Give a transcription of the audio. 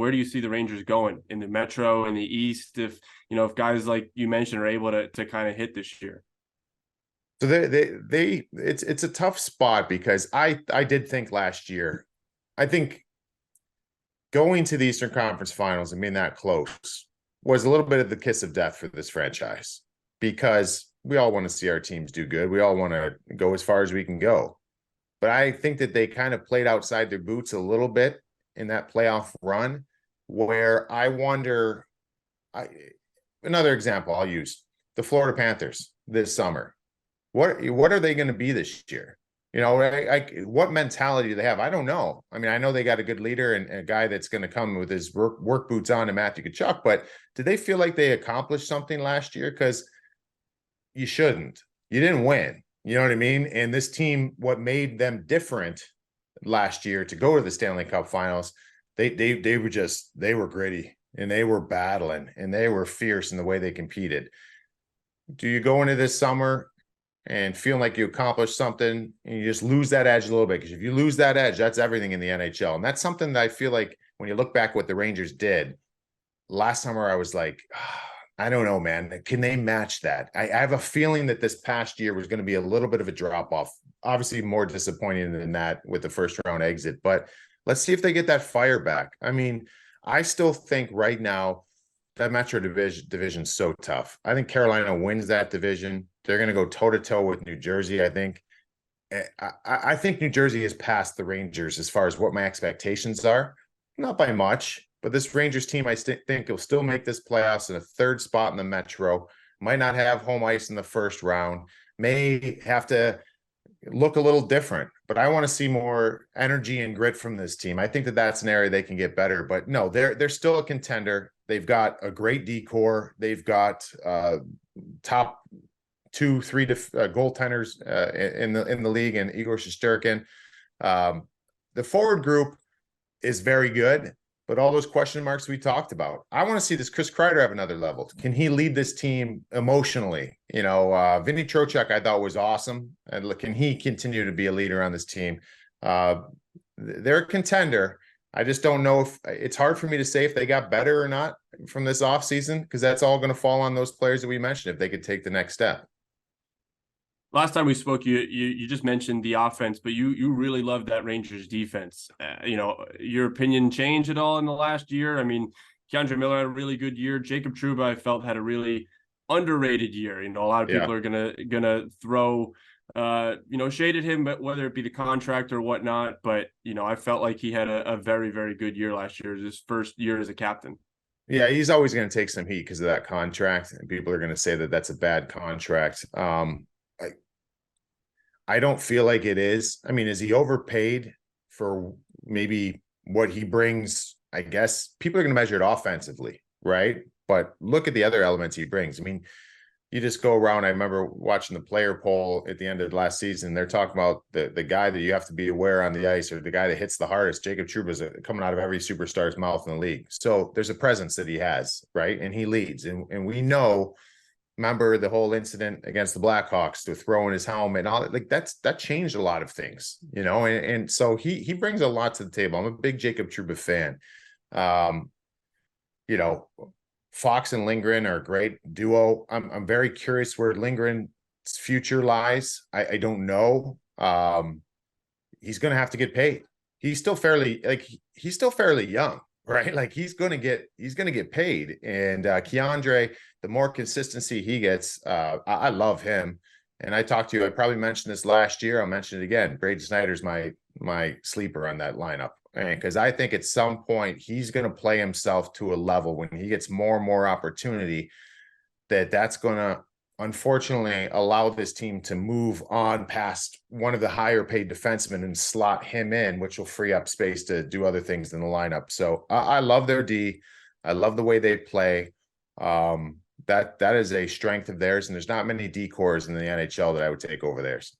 where do you see the Rangers going in the Metro and the East if guys like you mentioned are able to kind of hit this year? So it's a tough spot because I did think last year, I think going to the Eastern Conference Finals and being that close was a little bit of the kiss of death for this franchise, because we all want to see our teams do good. We all want to go as far as we can go. But I think that they kind of played outside their boots a little bit in that playoff run, where I wonder, another example I'll use, the Florida Panthers this summer. What are they going to be this year? What mentality do they have? I don't know. I mean, I know they got a good leader and a guy that's going to come with his work boots on, and Matthew Tkachuk, but did they feel like they accomplished something last year? Because you shouldn't. You didn't win. You know what I mean? And this team, what made them different last year to go to the Stanley Cup Finals, they were gritty, and they were battling, and they were fierce in the way they competed. Do you go into this summer and feeling like you accomplished something and you just lose that edge a little bit? Because if you lose that edge, that's everything in the NHL. And that's something that I feel like when you look back what the Rangers did last summer, I was like, I don't know, man. Can they match that? I have a feeling that this past year was going to be a little bit of a drop off. Obviously more disappointing than that with the first round exit, but let's see if they get that fire back. I mean, I still think right now that Metro division is so tough. I think Carolina wins that division. They're going to go toe-to-toe with New Jersey, I think. I think New Jersey has passed the Rangers as far as what my expectations are. Not by much, but this Rangers team, I think, will still make this playoffs in a third spot in the Metro. Might not have home ice in the first round. May have to look a little different, but I want to see more energy and grit from this team. I think that that's an area they can get better, but no, they're still a contender. They've got a great decor. They've got top 2-3 goaltenders in the league, and Igor Shesterkin. The forward group is very good, but all those question marks we talked about. I want to see this Chris Kreider have another level. Can he lead this team emotionally? Vinny Trocheck I thought was awesome. And can he continue to be a leader on this team? They're a contender. I just don't know if it's hard for me to say if they got better or not from this offseason, because that's all going to fall on those players that we mentioned if they could take the next step. Last time we spoke, you just mentioned the offense, but you really loved that Rangers defense. Your opinion changed at all in the last year? I mean, Keandre Miller had a really good year. Jacob Trouba, I felt, had a really underrated year. A lot of people are gonna throw shade at him, but whether it be the contract or whatnot. But I felt like he had a very, very good year last year, his first year as a captain. Yeah, he's always going to take some heat because of that contract, and people are going to say that that's a bad contract. I don't feel like it is. I mean, is he overpaid for maybe what he brings? I guess people are going to measure it offensively, right? But look at the other elements he brings. I mean, you just go around. I remember watching the player poll at the end of last season. They're talking about the guy that you have to be aware on the ice, or the guy that hits the hardest. Jacob Trouba is coming out of every superstar's mouth in the league. So there's a presence that he has, right? And he leads. And we know, remember the whole incident against the Blackhawks to throwing his helmet and all that, like that changed a lot of things, and so he brings a lot to the table. I'm a big Jacob Trouba fan. Fox and Lindgren are a great duo. I'm very curious where Lindgren's future lies. I don't know. He's going to have to get paid. He's still fairly young, right? Like he's going to get paid. And Keandre, the more consistency he gets, I love him. And I talked to you, I probably mentioned this last year. I'll mention it again. Braden Snyder's my sleeper on that lineup. Because I think at some point he's going to play himself to a level when he gets more and more opportunity that's going to unfortunately allow this team to move on past one of the higher paid defensemen and slot him in, which will free up space to do other things in the lineup. So I love their D. I love the way they play. That is a strength of theirs, and there's not many D cores in the NHL that I would take over theirs.